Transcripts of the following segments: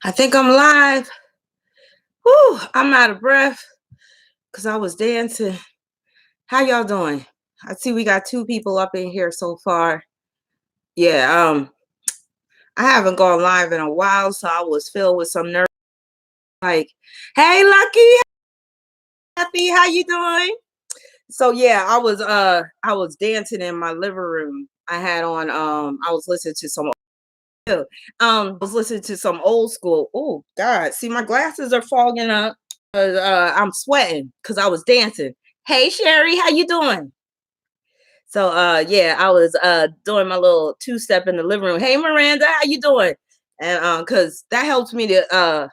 I think I'm live. Whew, I'm out of breath because I was dancing. How y'all doing? I see we got two people up in here so far. Yeah, I haven't gone live in a while, so I was filled with some nerves. Like, hey, Lucky, happy, how you doing? So yeah, I was dancing in my living room. I had on I was listening to some was listening to some old school. Oh God, see my glasses are fogging up. I'm sweating because I was dancing. Hey Sherry, how you doing? So yeah, I was doing my little two step in the living room. Hey Miranda, how you doing? And because that helps me to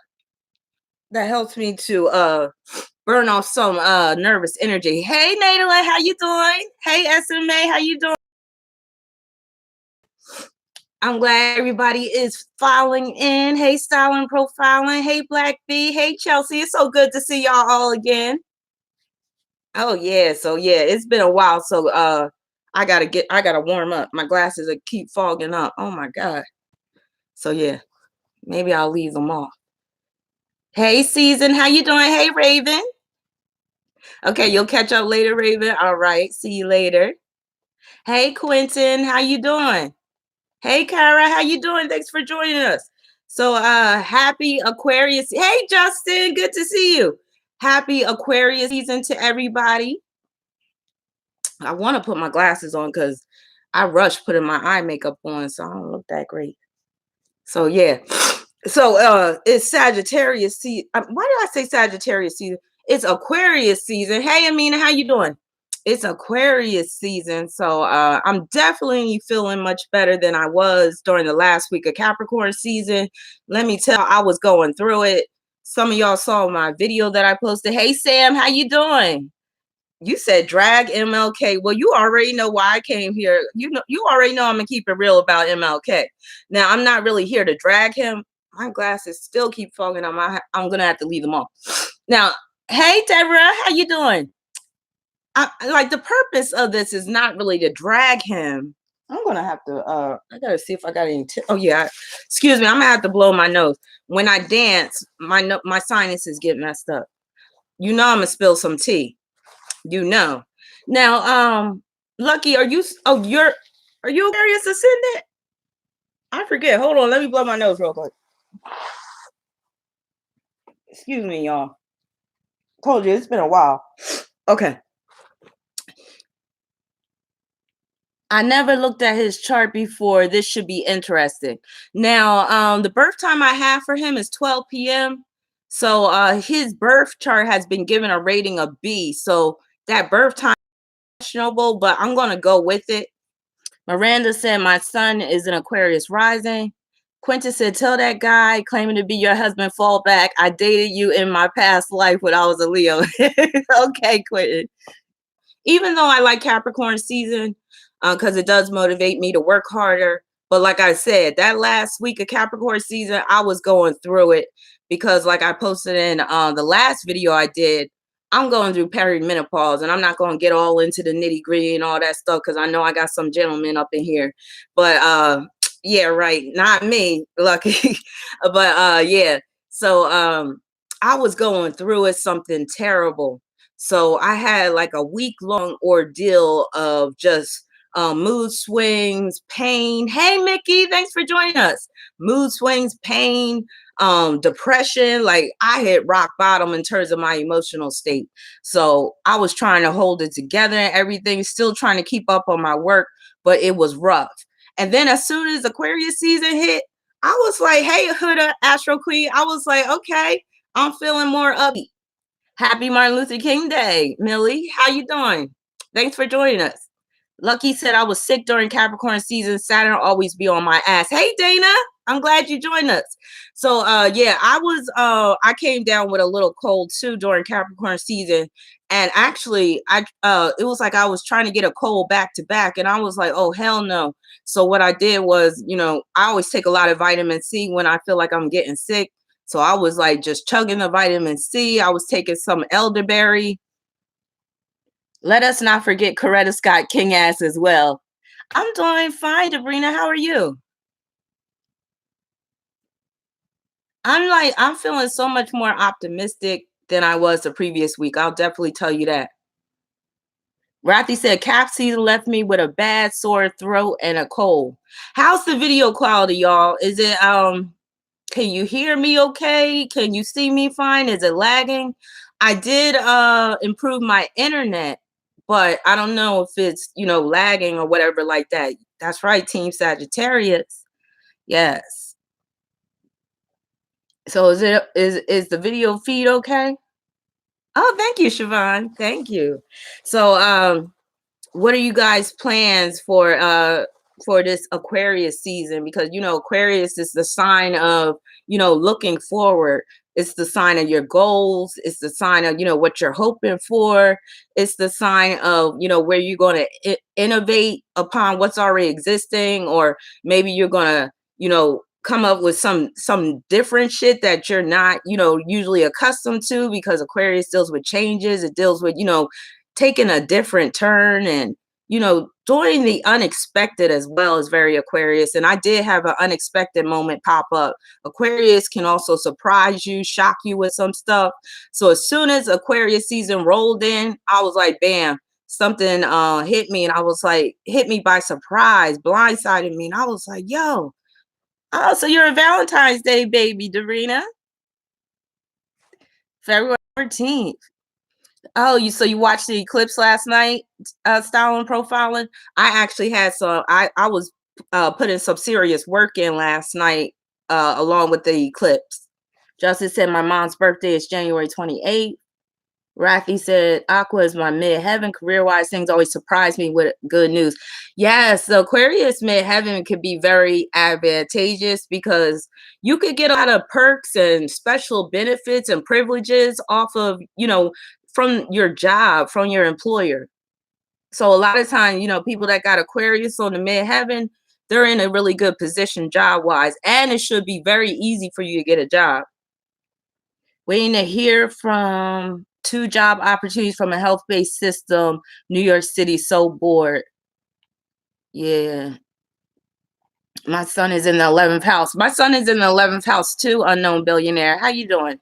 burn off some nervous energy. Hey Nadine, how you doing? Hey SMA, how you doing? I'm glad everybody is filing in. Hey, styling, profiling. Hey, Black B. Hey, Chelsea. It's so good to see y'all all again. Oh yeah, so yeah, it's been a while. So I gotta warm up. My glasses are keep fogging up. Oh my god. So yeah, maybe I'll leave them off. Hey, Season, how you doing? Hey, Raven. Okay, you'll catch up later, Raven. All right, see you later. Hey, Quentin, how you doing? Hey, Kara, how you doing? Thanks for joining us. So, happy Aquarius. Hey, Justin, good to see you. Happy Aquarius season to everybody. I want to put my glasses on because I rushed putting my eye makeup on, so I don't look that great. So, yeah. So, it's Sagittarius season. Why did I say Sagittarius season? It's Aquarius season. Hey, Amina, how you doing? It's Aquarius season, so I'm definitely feeling much better than I was during the last week of Capricorn season. Let me tell, I was going through it. Some of y'all saw my video that I posted. Hey Sam, how you doing? You said drag MLK. Well, you already know why I came here. You already know I'm gonna keep it real about MLK. Now I'm not really here to drag him. My glasses still keep fogging on my. I'm gonna have to leave them off. Now, hey Deborah, how you doing? Like the purpose of this is not really to drag him. I'm gonna have to. I gotta see if I got any. Oh yeah. Excuse me. I'm gonna have to blow my nose when I dance. My sinuses get messed up. You know I'm gonna spill some tea. You know. Now, Lucky, are you Aquarius ascendant? I forget. Hold on. Let me blow my nose real quick. Excuse me, y'all. Told you it's been a while. Okay. I never looked at his chart before. This should be interesting. Now, the birth time I have for him is 12 p.m. So his birth chart has been given a rating of B. So that birth time is questionable, but I'm gonna go with it. Miranda said my son is an Aquarius rising. Quentin said, tell that guy claiming to be your husband, fall back. I dated you in my past life when I was a Leo. Okay, Quentin. Even though I like Capricorn season, because it does motivate me to work harder. But like I said, that last week of Capricorn season, I was going through it because, like I posted in the last video I did, I'm going through perimenopause, and I'm not going to get all into the nitty gritty and all that stuff because I know I got some gentlemen up in here. But yeah, right, not me, Lucky. But yeah, so I was going through it, something terrible. So I had like a week long ordeal of just mood swings, pain. Hey, Mickey, thanks for joining us. Mood swings, pain, depression. Like I hit rock bottom in terms of my emotional state. So I was trying to hold it together and everything, still trying to keep up on my work, but it was rough. And then as soon as Aquarius season hit, I was like, hey, Huda, Astro Queen. I was like, okay, I'm feeling more upbeat. Happy Martin Luther King Day, Millie. How you doing? Thanks for joining us. Lucky said I was sick during Capricorn season. Saturn always be on my ass. Hey Dana, I'm glad you joined us. So yeah, I came down with a little cold too during Capricorn season. And actually it was like I was trying to get a cold back to back, and I was like, oh hell no. So what I did was, I always take a lot of vitamin C when I feel like I'm getting sick. So I was like just chugging the vitamin C. I was taking some elderberry. Let us not forget Coretta Scott King ass as well. I'm doing fine, Sabrina. How are you? I'm feeling so much more optimistic than I was the previous week. I'll definitely tell you that. Rathy said, "Cap season left me with a bad sore throat and a cold." How's the video quality, y'all? Is it can you hear me okay? Can you see me fine? Is it lagging? I did improve my internet, but I don't know if it's, lagging or whatever like that. That's right, Team Sagittarius. Yes. So is the video feed okay? Oh, thank you, Siobhan. Thank you. So what are you guys plans for this Aquarius season? Because Aquarius is the sign of looking forward. It's the sign of your goals. It's the sign of what you're hoping for. It's the sign of where you're going to innovate upon what's already existing, or maybe you're going to come up with some different shit that you're not usually accustomed to, because Aquarius deals with changes. It deals with taking a different turn, and doing the unexpected as well is very Aquarius. And I did have an unexpected moment pop up. Aquarius can also surprise you, shock you with some stuff. So as soon as Aquarius season rolled in, I was like, bam, something hit me, and I was like, hit me by surprise, blindsided me, and I was like, yo, oh, so you're a Valentine's Day baby, Darina. February 14th. Oh, you watched the eclipse last night, styling profiling. I actually had some. I was putting some serious work in last night, along with the eclipse. Justice said my mom's birthday is January 28th. Rafi said, Aqua is my midheaven. Career-wise, things always surprise me with good news. Yes, the Aquarius midheaven could be very advantageous, because you could get a lot of perks and special benefits and privileges off of, from your job, from your employer. So a lot of times, people that got Aquarius on the midheaven, they're in a really good position job-wise, and it should be very easy for you to get a job. Waiting to hear from 2 job opportunities from a health-based system. New York City, so bored. Yeah. My son is in the 11th house. My son is in the 11th house too, unknown billionaire. How you doing?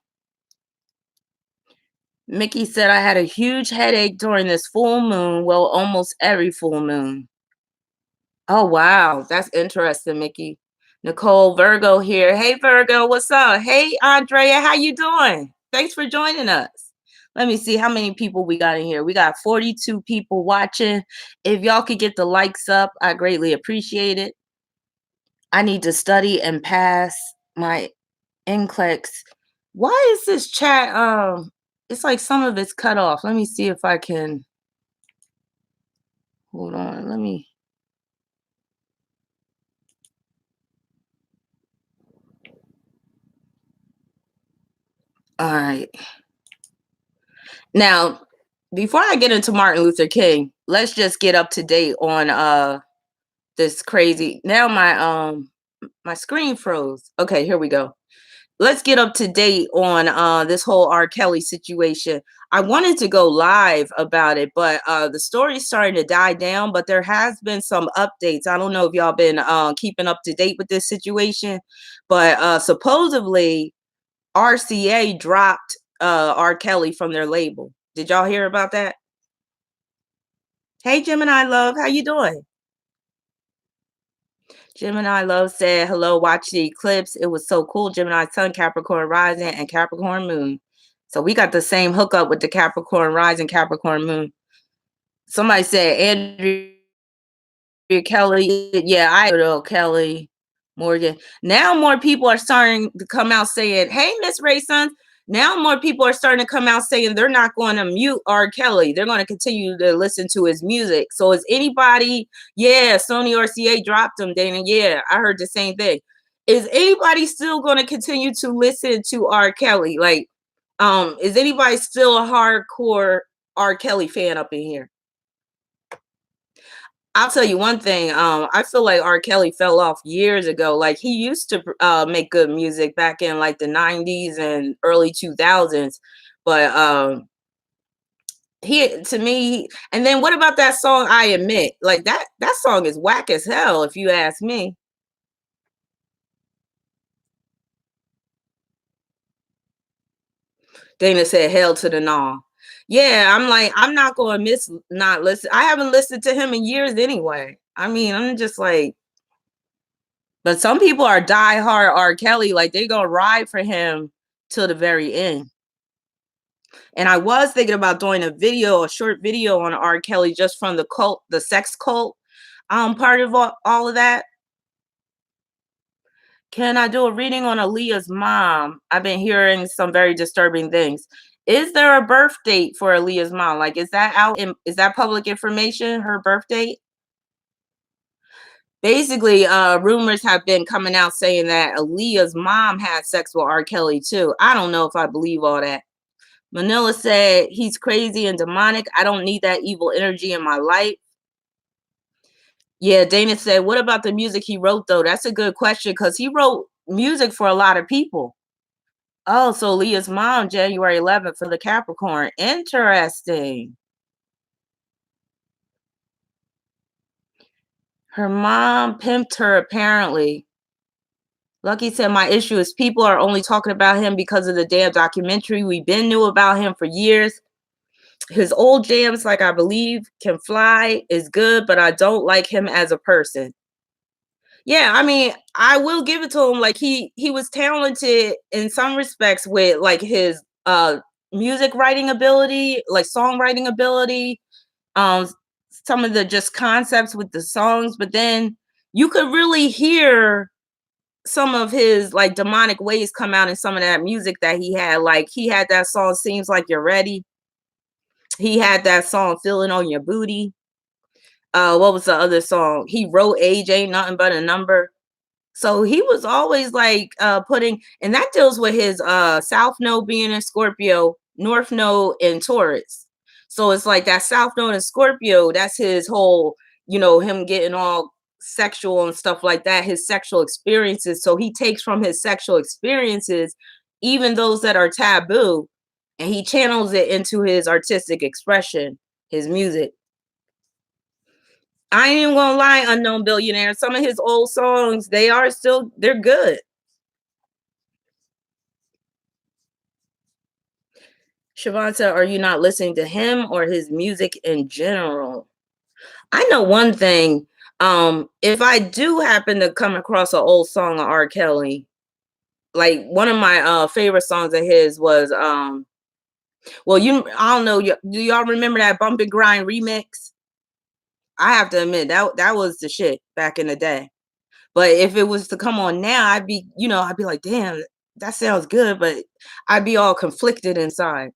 Mickey said, I had a huge headache during this full moon. Well, almost every full moon. Oh, wow. That's interesting, Mickey. Nicole Virgo here. Hey, Virgo, what's up? Hey, Andrea, how you doing? Thanks for joining us. Let me see how many people we got in here. We got 42 people watching. If y'all could get the likes up, I greatly appreciate it. I need to study and pass my NCLEX. Why is this chat? It's like some of it's cut off. Let me see if I can. Hold on. Let me. All right. Now, before I get into Martin Luther King, let's just get up to date on this crazy. Now my screen froze. Okay, here we go. Let's get up to date on this whole R. Kelly situation. I wanted to go live about it, but the story's starting to die down, but there has been some updates. I don't know if y'all been keeping up to date with this situation, but supposedly RCA dropped R. Kelly from their label. Did y'all hear about that? Hey, Gemini Love, how you doing? Gemini Love said, hello, watch the eclipse. It was so cool. Gemini Sun, Capricorn Rising, and Capricorn Moon. So we got the same hookup with the Capricorn Rising, Capricorn Moon. Somebody said, Andrew Kelly. Yeah, I know Kelly Morgan. Now more people are starting to come out saying, hey, Miss Ray Sun. Now more people are starting to come out saying they're not going to mute R. Kelly. They're going to continue to listen to his music. So is anybody, yeah, Sony RCA dropped him, Dana. Yeah, I heard the same thing. Is anybody still going to continue to listen to R. Kelly? Like, is anybody still a hardcore R. Kelly fan up in here? I'll tell you one thing. I feel like R. Kelly fell off years ago. Like he used to make good music back in like the 90s and early 2000s, but he to me. And then what about that song? I Admit, like that song is whack as hell, if you ask me. Dana said, "Hell to the no." Yeah, I'm like, I'm not going to miss not listen. I haven't listened to him in years anyway. I mean, I'm just like, but some people are diehard R. Kelly, like they gonna ride for him till the very end. And I was thinking about doing a short video on R. Kelly just from the cult, the sex cult, part of all of that. Can I do a reading on Aaliyah's mom? I've been hearing some very disturbing things. Is there a birth date for Aaliyah's mom? Like, is that is that public information, her birth date? Basically, rumors have been coming out saying that Aaliyah's mom had sex with R. Kelly too. I don't know if I believe all that. Manila said he's crazy and demonic. I don't need that evil energy in my life. Yeah, Dana said, what about the music he wrote though? That's a good question because he wrote music for a lot of people. Oh, so Leah's mom, January 11th for the Capricorn. Interesting. Her mom pimped her, apparently. Lucky said, my issue is people are only talking about him because of the damn documentary. We've been knew about him for years. His old jams, like I believe Can Fly, is good, but I don't like him as a person. Yeah, I mean, I will give it to him. Like he was talented in some respects with like his music writing ability, like songwriting ability, um some of the just concepts with the songs, but then you could really hear some of his like demonic ways come out in some of that music that he had. Like he had that song Seems Like You're Ready. He had that song Feeling on Your Booty. What was the other song? He wrote Age Ain't Nothing But a Number. So he was always like putting, and that deals with his South Node being in Scorpio, North Node in Taurus. So it's like that South Node in Scorpio, that's his whole, him getting all sexual and stuff like that, his sexual experiences. So he takes from his sexual experiences, even those that are taboo, and he channels it into his artistic expression, his music. I ain't even gonna lie, Unknown Billionaire. Some of his old songs, they're good. Siobhan said, are you not listening to him or his music in general? I know one thing. If I do happen to come across an old song of R. Kelly, like one of my favorite songs of his was well, I don't know, do y'all remember that Bump and Grind remix? I have to admit that was the shit back in the day. But if it was to come on now, I'd be like, damn, that sounds good, but I'd be all conflicted inside.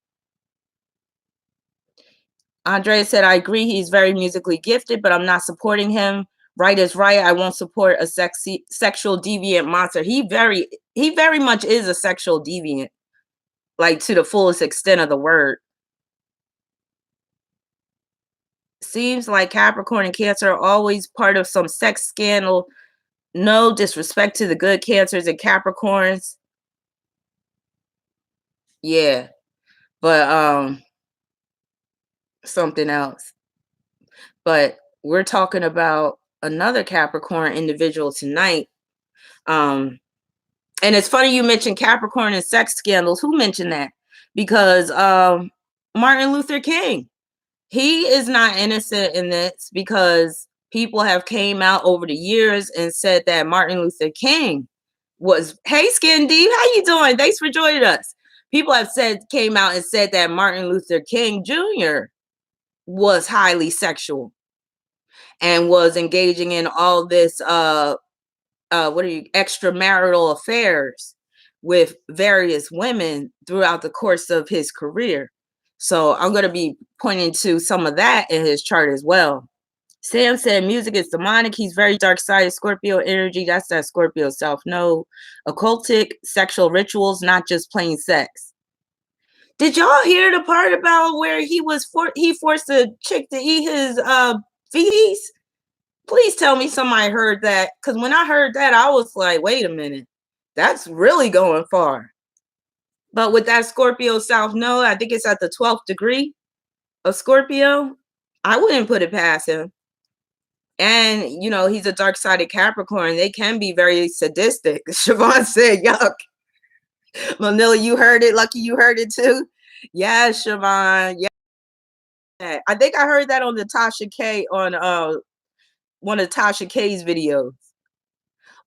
Andrea said, I agree he's very musically gifted, but I'm not supporting him. Right is right. I won't support a sexual deviant monster. He very much is a sexual deviant, like to the fullest extent of the word. Seems like Capricorn and Cancer are always part of some sex scandal. No disrespect to the good Cancers and Capricorns. Yeah, but something else. But we're talking about another Capricorn individual tonight. And it's funny you mentioned Capricorn and sex scandals. Who mentioned that? Because Martin Luther King, he is not innocent in this because people have came out over the years and said that Martin Luther King was, hey Skin Deep, how you doing? Thanks for joining us. People have came out and said that Martin Luther King Jr. was highly sexual and was engaging in all this extramarital affairs with various women throughout the course of his career. So I'm going to be pointing to some of that in his chart as well. Sam said music is demonic. He's very dark-sided Scorpio energy. That's that Scorpio self-know. Occultic sexual rituals, not just plain sex. Did y'all hear the part about where he forced a chick to eat his feces? Please tell me somebody heard that, because when I heard that, I was like, wait a minute, that's really going far. But with that Scorpio South Node, I think it's at the 12th degree of Scorpio, I wouldn't put it past him. And, he's a dark-sided Capricorn. They can be very sadistic. Siobhan said, yuck. Manila, you heard it. Lucky you heard it too. Yeah, Siobhan. Yeah. I think I heard that on the Tasha K on one of Tasha K's videos.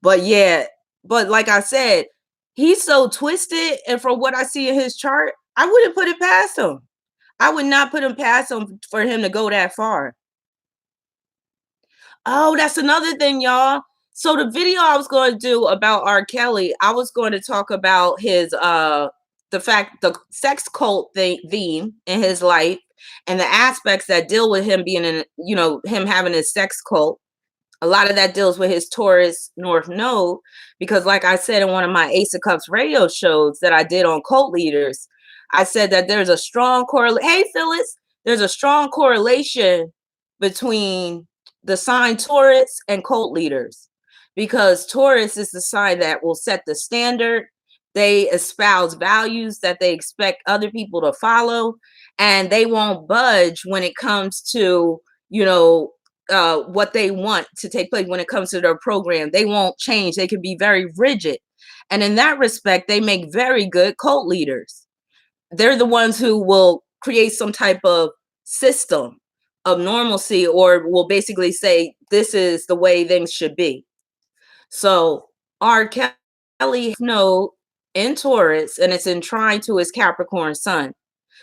But yeah, but like I said, he's so twisted, and from what I see in his chart, I wouldn't put it past him. I would not put him past him for him to go that far. Oh, that's another thing, y'all. So the video I was going to do about R. Kelly, I was going to talk about his the sex cult theme in his life and the aspects that deal with him being in, him having his sex cult. A lot of that deals with his Taurus North Node, because like I said in one of my Ace of Cups radio shows that I did on cult leaders, I said that there's a strong correlation. Hey, Phyllis, there's a strong correlation between the sign Taurus and cult leaders, because Taurus is the sign that will set the standard. They espouse values that they expect other people to follow, and they won't budge when it comes to, what they want to take place when it comes to their program. They won't change. They can be very rigid. And in that respect, they make very good cult leaders. They're the ones who will create some type of system of normalcy, or will basically say, this is the way things should be. So R. Kelly node in Taurus, and it's entwined to his Capricorn sun.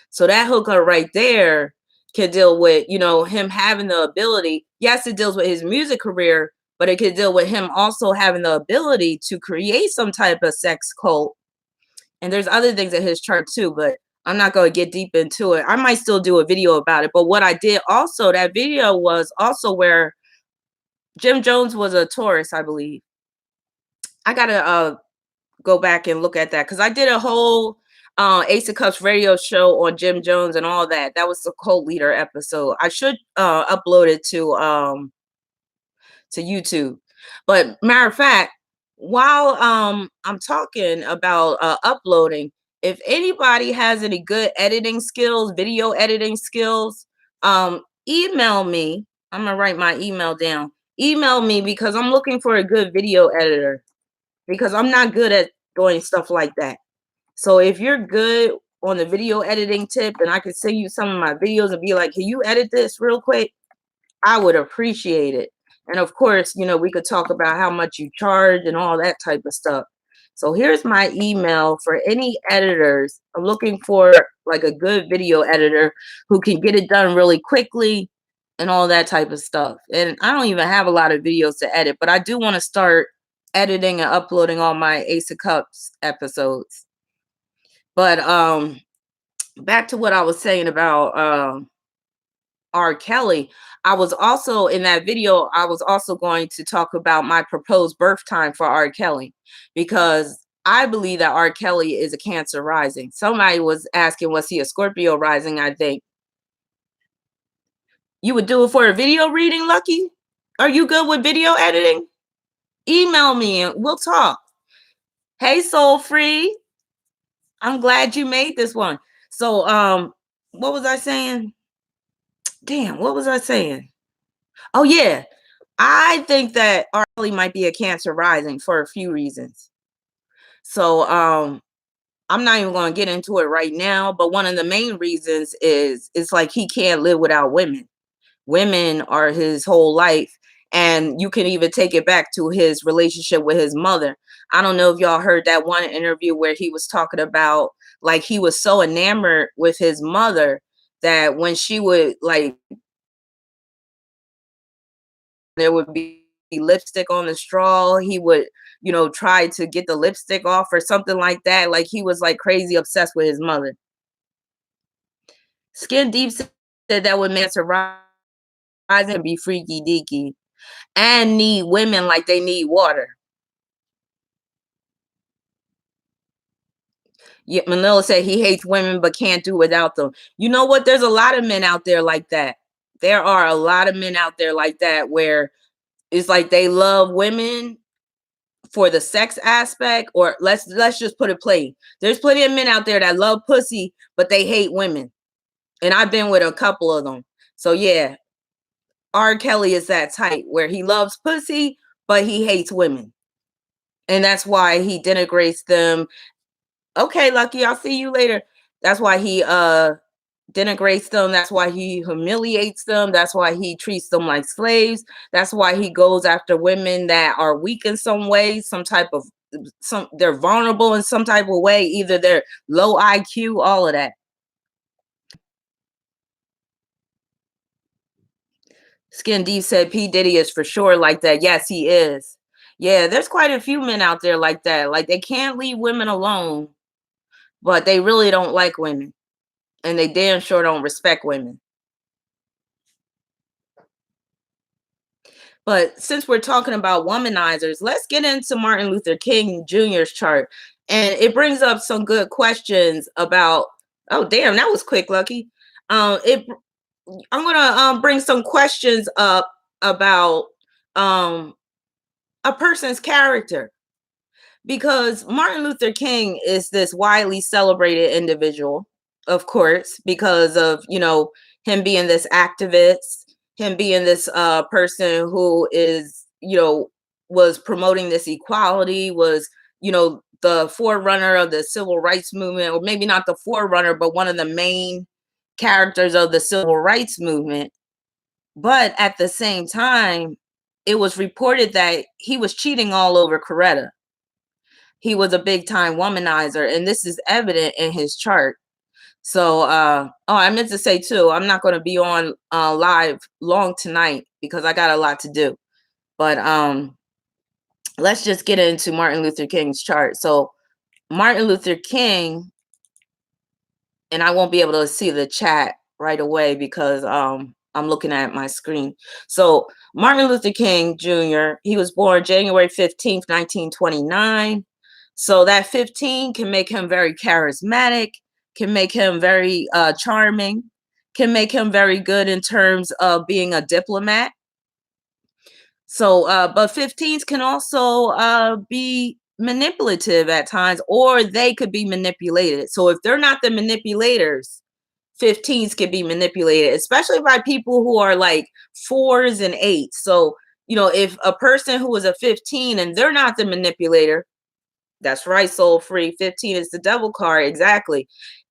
So that hookup right there can deal with, him having the ability. Yes, it deals with his music career, but it could deal with him also having the ability to create some type of sex cult. And there's other things in his chart too, but I'm not going to get deep into it. I might still do a video about it. But what I did also, that video was also where Jim Jones was a Taurus, I believe. I got to go back and look at that, because I did a whole Ace of Cups radio show on Jim Jones and all that. That was the cult leader episode. I should upload it to YouTube. But matter of fact, while I'm talking about uploading, if anybody has any good editing skills, video editing skills, email me. I'm gonna write my email down. Email me, because I'm looking for a good video editor, because I'm not good at doing stuff like that. So if you're good on the video editing tip, and I could send you some of my videos and be like, can you edit this real quick? I would appreciate it. And of course, we could talk about how much you charge and all that type of stuff. So here's my email for any editors. I'm looking for like a good video editor who can get it done really quickly and all that type of stuff. And I don't even have a lot of videos to edit, but I do want to start editing and uploading all my Ace of Cups episodes. But back to what I was saying about R. Kelly. I was also in that video, I was also going to talk about my proposed birth time for R. Kelly, because I believe that R. Kelly is a Cancer rising. Somebody was asking, was he a Scorpio rising? I think. You would do it for a video reading, Lucky? Are you good with video editing? Email me and we'll talk. Hey, Soul Free. I'm glad you made this one. So, what was I saying? Damn, what was I saying? Oh yeah, I think that R. Kelly might be a Cancer rising for a few reasons. So, I'm not even going to get into it right now, but one of the main reasons is it's like he can't live without women. Women are his whole life. And you can even take it back to his relationship with his mother. I don't know if y'all heard that one interview where he was talking about, like, he was so enamored with his mother that when she would, like, there would be lipstick on the straw, he would, try to get the lipstick off or something like that. Like, he was like crazy obsessed with his mother. Skin Deep said that would make her rise and be freaky deaky and need women like they need water. Yeah, Manila said he hates women but can't do without them. You know what? There's a lot of men out there like that. There are a lot of men out there like that, where it's like they love women for the sex aspect, or let's just put it plain. There's plenty of men out there that love pussy, but they hate women. And I've been with a couple of them. So yeah, R. Kelly is that type where he loves pussy, but he hates women. And that's why he denigrates them. Okay, Lucky, I'll see you later. That's why he denigrates them. That's why he humiliates them. That's why he treats them like slaves. That's why he goes after women that are weak in some way, some type of some they're vulnerable in some type of way, either they're low IQ, all of that. Skin Deep said P. Diddy is for sure like that. Yes, he is. Yeah, there's quite a few men out there like that. Like they can't leave women alone, but they really don't like women. And they damn sure don't respect women. But since we're talking about womanizers, let's get into Martin Luther King Jr.'s chart. And it brings up some good questions about, oh, damn, that was quick, Lucky. It I'm gonna bring some questions up about um a person's character, because Martin Luther King is this widely celebrated individual, of course, because of, him being this activist, him being this person who is, was promoting this equality, was, the forerunner of the civil rights movement, or maybe not the forerunner, but one of the main characters of the civil rights movement. But at the same time, it was reported that he was cheating all over Coretta. He was a big time womanizer, and this is evident in his chart. So, oh, I meant to say too, I'm not going to be on live long tonight because I got a lot to do. But let's just get into Martin Luther King's chart. So, Martin Luther King, and I won't be able to see the chat right away because I'm looking at my screen. So, Martin Luther King Jr., he was born January 15th, 1929. So that 15 can make him very charismatic, can make him very charming, can make him very good in terms of being a diplomat. So, but 15s can also be manipulative at times, or they could be manipulated. So if they're not the manipulators, 15s can be manipulated, especially by people who are like 4s and 8s. So, if a person who is a 15 and they're not the manipulator, that's right, Soul Free. 15 is the devil card. Exactly.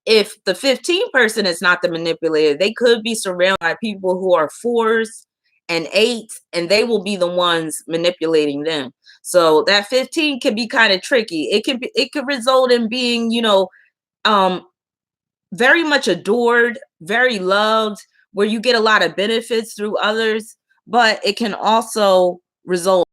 If the 15 person is not the manipulator, they could be surrounded by people who are 4s and 8s, and they will be the ones manipulating them. So that 15 can be kind of tricky. It could result in being, um, very much adored, very loved, where you get a lot of benefits through others, but it can also result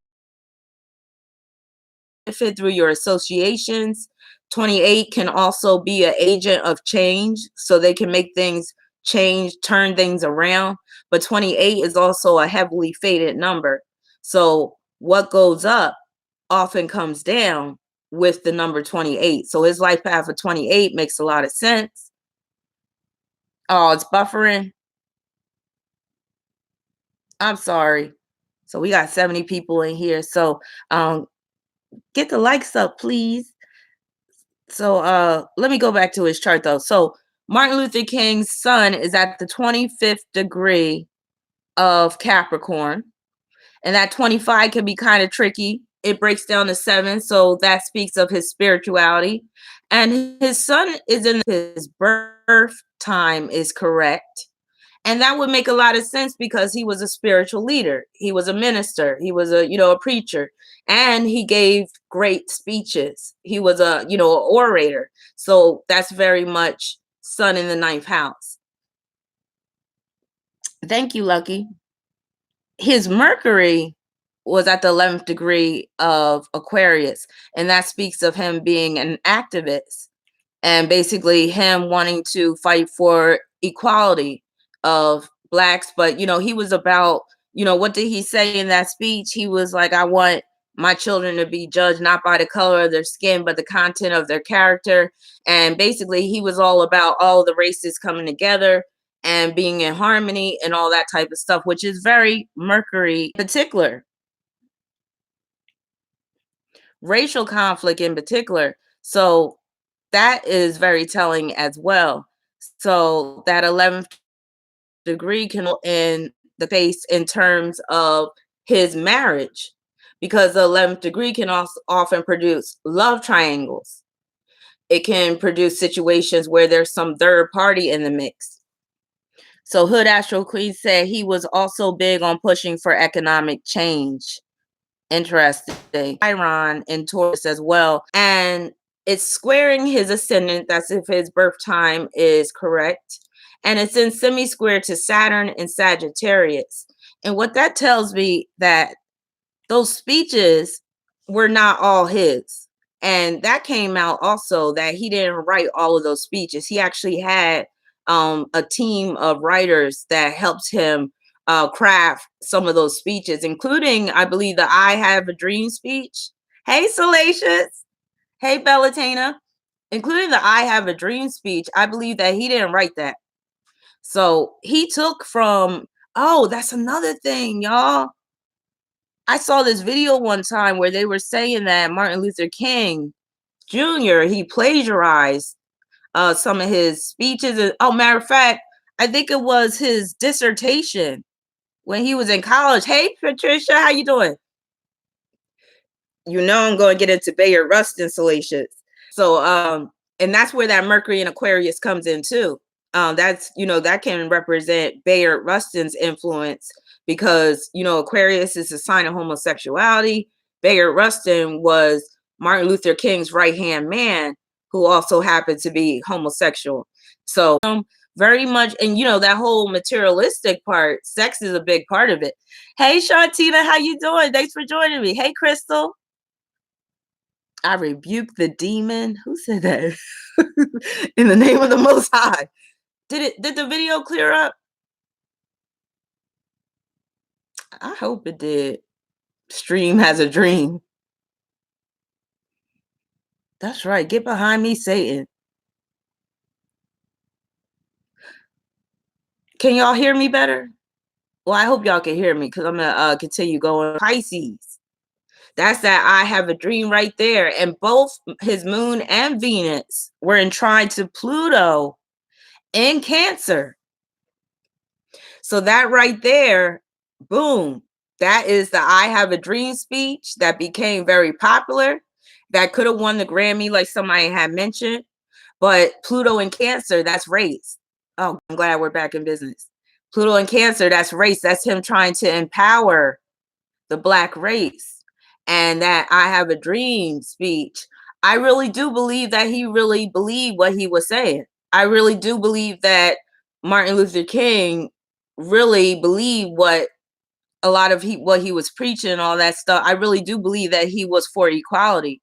benefit through your associations. 28 can also be an agent of change, so they can make things change, turn things around. But 28 is also a heavily fated number. So what goes up often comes down with the number 28. So his life path of 28 makes a lot of sense. Oh, it's buffering. I'm sorry. So we got 70 people in here. So get the likes up, please. So let me go back to his chart though. So Martin Luther King's sun is at the 25th degree of Capricorn, and that 25 can be kind of tricky. It breaks down to 7, so that speaks of his spirituality. And his sun is in his birth time is correct. And that would make a lot of sense because he was a spiritual leader. He was a minister. He was a preacher, and he gave great speeches. He was an orator. So that's very much sun in the ninth house. Thank you, Lucky. His Mercury was at the 11th degree of Aquarius, and that speaks of him being an activist and basically him wanting to fight for equality of blacks. But he was about, what did he say in that speech? He was like, I want my children to be judged not by the color of their skin but the content of their character. And basically he was all about all the races coming together and being in harmony and all that type of stuff, which is very Mercury particular. Racial conflict in particular. So that is very telling as well. So that 11th degree can in the face in terms of his marriage, because the 11th degree can also often produce love triangles. it can produce situations where there's some third party in the mix. So Hood Astro Queen said he was also big on pushing for economic change. Interesting. Chiron in Taurus as well. And it's squaring his ascendant. That's if his birth time is correct. And it's in semi-square to Saturn and Sagittarius. And what that tells me that those speeches were not all his. And that came out also that he didn't write all of those speeches. He actually had a team of writers that helped him craft some of those speeches, including, I believe, the I Have a Dream speech. Hey, Salacious. Hey, Bellatana. Including the I Have a Dream speech, I believe that he didn't write that. So he took from, oh, that's another thing, y'all. I saw this video one time where they were saying that Martin Luther King Jr., he plagiarized some of his speeches. And, oh, matter of fact, I think it was his dissertation when he was in college. Hey, Patricia, how you doing? You know I'm going to get into Bayard Rustin, Salacious. So, and that's where that Mercury in Aquarius comes in too. That's, that can represent Bayard Rustin's influence because, Aquarius is a sign of homosexuality. Bayard Rustin was Martin Luther King's right-hand man who also happened to be homosexual. So, very much, and that whole materialistic part, sex is a big part of it. Hey, Shantina, how you doing? Thanks for joining me. Hey, Crystal. I rebuke the demon. Who said that? In the name of the Most High. Did the video clear up? I hope it did. Stream has a dream. That's right. Get behind me, Satan. Can y'all hear me better? Well, I hope y'all can hear me because I'm gonna continue going. Pisces. That's that I Have a Dream right there. And both his moon and Venus were in trine to Pluto in Cancer. So that right there, boom, that is the I Have a Dream speech that became very popular. That could have won the Grammy, like somebody had mentioned. But Pluto in Cancer, that's race. Oh, I'm glad we're back in business. Pluto in Cancer, that's race. That's him trying to empower the Black race. And that I Have a Dream speech, I really do believe that he really believed what he was saying. I really do believe that Martin Luther King really believed what a lot of what he was preaching and all that stuff. I really do believe that he was for equality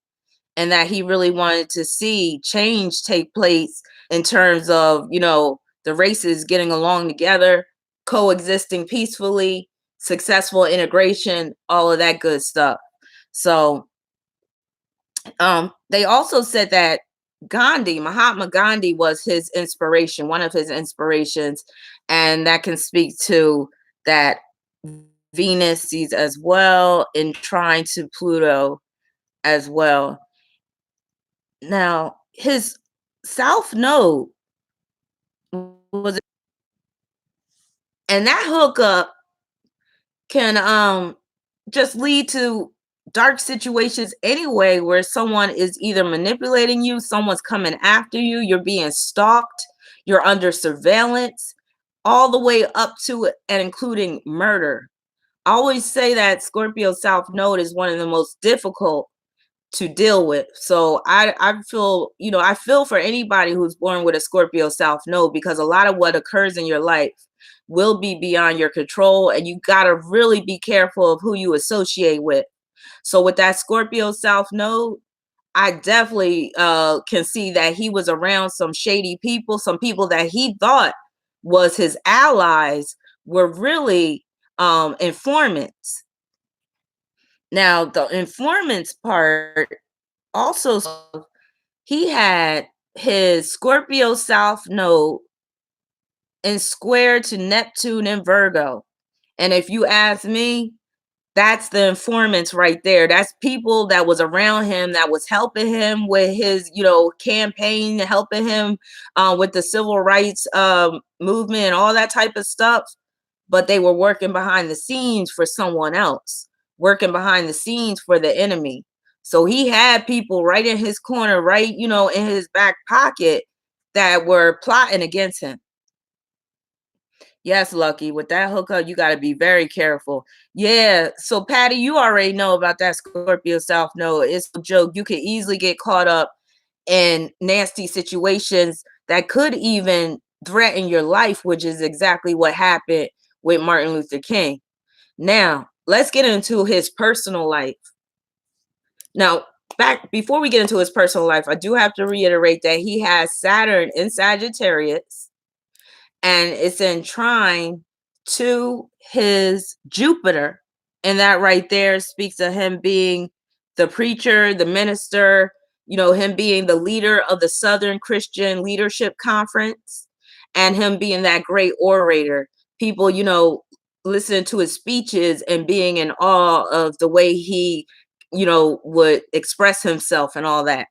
and that he really wanted to see change take place in terms of, the races getting along together, coexisting peacefully, successful integration, all of that good stuff. So they also said that Mahatma Gandhi was his inspiration, one of his inspirations, and that can speak to that Venus sees as well in trine to Pluto as well. Now, his South Node was, and that hookup can just lead to dark situations anyway, where someone is either manipulating you, someone's coming after you, you're being stalked, you're under surveillance, all the way up to it and including murder. I always say that Scorpio South Node is one of the most difficult to deal with. So I feel, I feel for anybody who's born with a Scorpio South Node, because a lot of what occurs in your life will be beyond your control, and you got to really be careful of who you associate with. So with that Scorpio South Node, I definitely can see that he was around some shady people, some people that he thought was his allies were really informants. Now, the informants part also, he had his Scorpio South Node in square to Neptune and Virgo. And if you ask me, that's the informants right there. That's people that was around him, that was helping him with his, campaign, helping him with the civil rights movement and all that type of stuff. But they were working behind the scenes for someone else, working behind the scenes for the enemy. So he had people right in his corner, right, in his back pocket that were plotting against him. Yes, Lucky, with that hookup, you got to be very careful. Yeah. So, Patty, you already know about that Scorpio South Node. It's a joke. You could easily get caught up in nasty situations that could even threaten your life, which is exactly what happened with Martin Luther King. Now, let's get into his personal life. Now, back before we get into his personal life, I do have to reiterate that he has Saturn in Sagittarius, and it's in trine to his Jupiter. And that right there speaks of him being the preacher, the minister, him being the leader of the Southern Christian Leadership Conference, and him being that great orator. People, listening to his speeches and being in awe of the way he, would express himself and all that.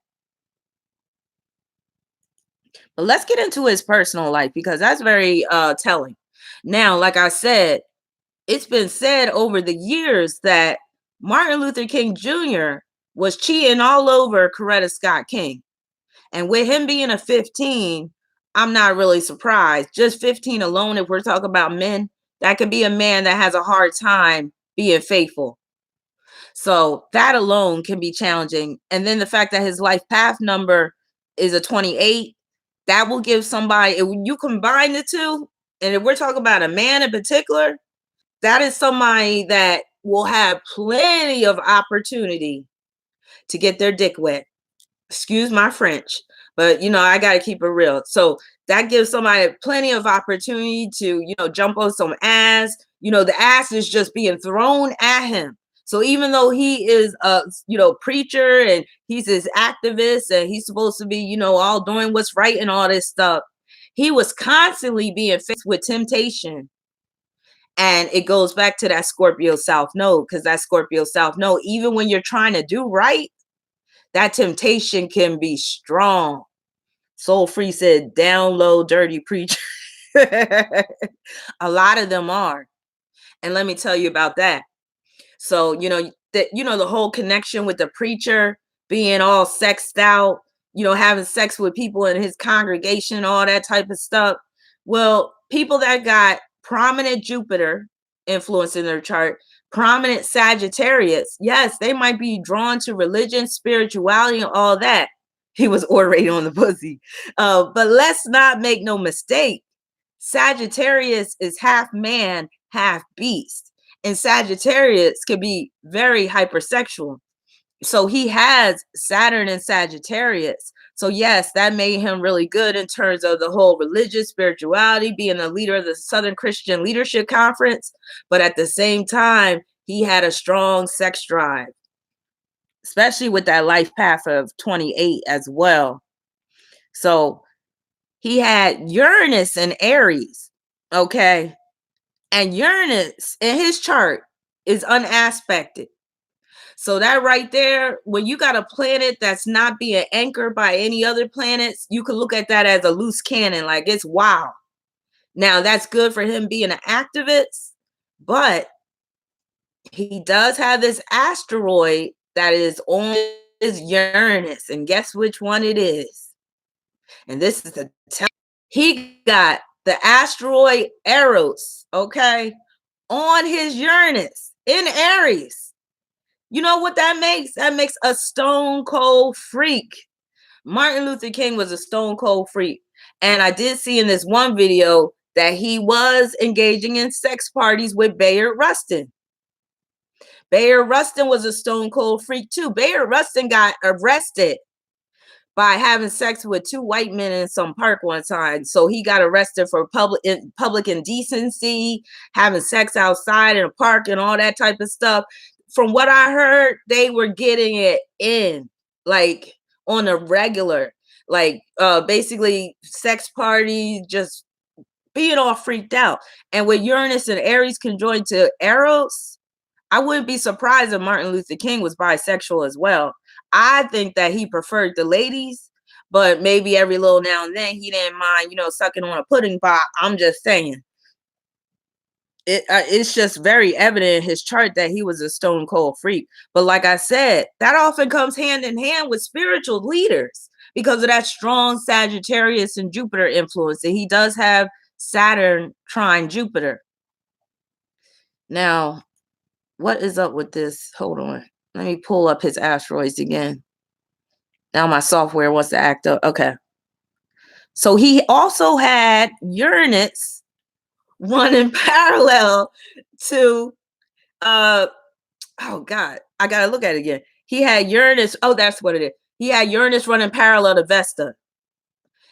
But let's get into his personal life because that's very telling. Now, like I said, it's been said over the years that Martin Luther King Jr. was cheating all over Coretta Scott King. And with him being a 15, I'm not really surprised. Just 15 alone, if we're talking about men, that could be a man that has a hard time being faithful. So that alone can be challenging. And then the fact that his life path number is a 28, that will give somebody, if you combine the two, and if we're talking about a man in particular, that is somebody that will have plenty of opportunity to get their dick wet. Excuse my French, but I got to keep it real. So that gives somebody plenty of opportunity to, jump on some ass. The ass is just being thrown at him. So even though he is a, preacher and he's his activist and he's supposed to be, all doing what's right and all this stuff, he was constantly being faced with temptation. And it goes back to that Scorpio South Node, because that Scorpio South Node, even when you're trying to do right, that temptation can be strong. Soul Free said, down low, dirty preacher. A lot of them are. And let me tell you about that. So, the whole connection with the preacher being all sexed out, having sex with people in his congregation, all that type of stuff. Well, people that got prominent Jupiter influence in their chart, prominent Sagittarius, yes, they might be drawn to religion, spirituality, and all that. He was orating on the pussy. But let's not make no mistake. Sagittarius is half man, half beast. And Sagittarius can be very hypersexual. So he has Saturn in Sagittarius. So yes, that made him really good in terms of the whole religious spirituality, being a leader of the Southern Christian Leadership Conference. But at the same time, he had a strong sex drive, especially with that life path of 28 as well. So he had Uranus and Aries. Okay. And Uranus in his chart is unaspected. So that right there, when you got a planet that's not being anchored by any other planets, you can look at that as a loose cannon. Like, it's wow. Now that's good for him being an activist, but he does have this asteroid that is on his Uranus. And guess which one it is? And this is the he got the asteroid Eros, okay, on his Uranus in Aries. You know what that makes? That makes a stone cold freak. Martin Luther King was a stone cold freak. And I did see in this one video that he was engaging in sex parties with Bayard Rustin. Bayard Rustin was a stone cold freak too. Bayard Rustin got arrested by having sex with two white men in some park one time. So he got arrested for public indecency, having sex outside in a park and all that type of stuff. From what I heard, they were getting it in, like, on a regular, like, basically sex parties, just being all freaked out. And with Uranus and Aries conjoined to Eros, I wouldn't be surprised if Martin Luther King was bisexual as well. I think that he preferred the ladies, but maybe every little now and then he didn't mind, sucking on a pudding pop. I'm just saying. It's just very evident in his chart that he was a stone cold freak. But like I said, that often comes hand in hand with spiritual leaders because of that strong Sagittarius and Jupiter influence. And he does have Saturn trine Jupiter. Now, what is up with this? Hold on. Let me pull up his asteroids again. Now my software wants to act up. Okay. So he also had Uranus running parallel to oh God, I gotta look at it again. He had Uranus. Oh, that's what it is. He had Uranus running parallel to Vesta.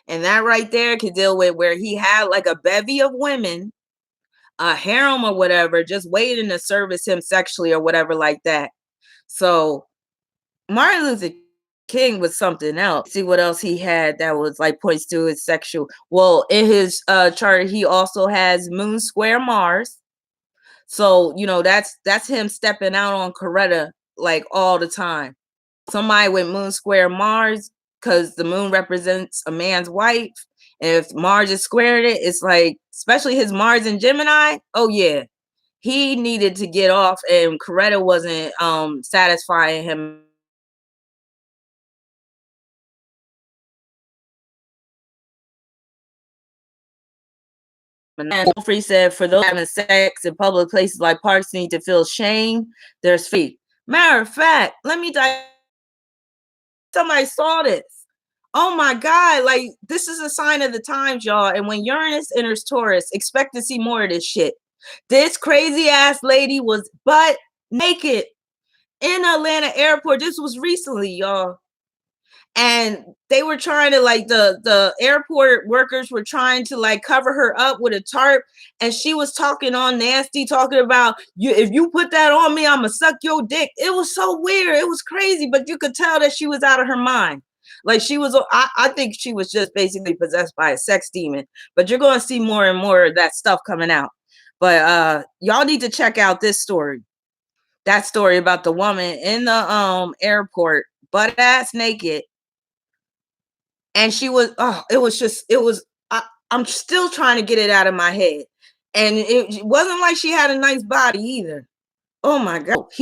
And that right there could deal with where he had like a bevy of women, a harem or whatever, just waiting to service him sexually or whatever like that. So Martin Luther King was something else. See what else he had that was like points to his sexual. Well, in his chart, he also has Moon square Mars. So, you know, that's him stepping out on Coretta like all the time. Somebody with Moon square Mars, because the moon represents a man's wife. And if Mars is squared it, it's like, especially his Mars in Gemini. Oh yeah, he needed to get off, and Coretta wasn't satisfying him. And Wolfrey said, for those having sex in public places like parks need to feel shame, there's fee. Matter of fact, let me die. Somebody saw this. Oh my God, like this is a sign of the times, y'all. And when Uranus enters Taurus, expect to see more of this shit. This crazy ass lady was butt naked in Atlanta airport. This was recently, y'all. And they were trying to like the airport workers were trying to like cover her up with a tarp, and she was talking on nasty, talking about you, if you put that on me, I'ma suck your dick. It was so weird, it was crazy, but you could tell that she was out of her mind. Like she was, I think she was just basically possessed by a sex demon. But you're going to see more and more of that stuff coming out. But y'all need to check out this story. That story about the woman in the airport, butt ass naked, and she was, oh, it was just, it was, I'm still trying to get it out of my head. And it wasn't like she had a nice body either. Oh my God. He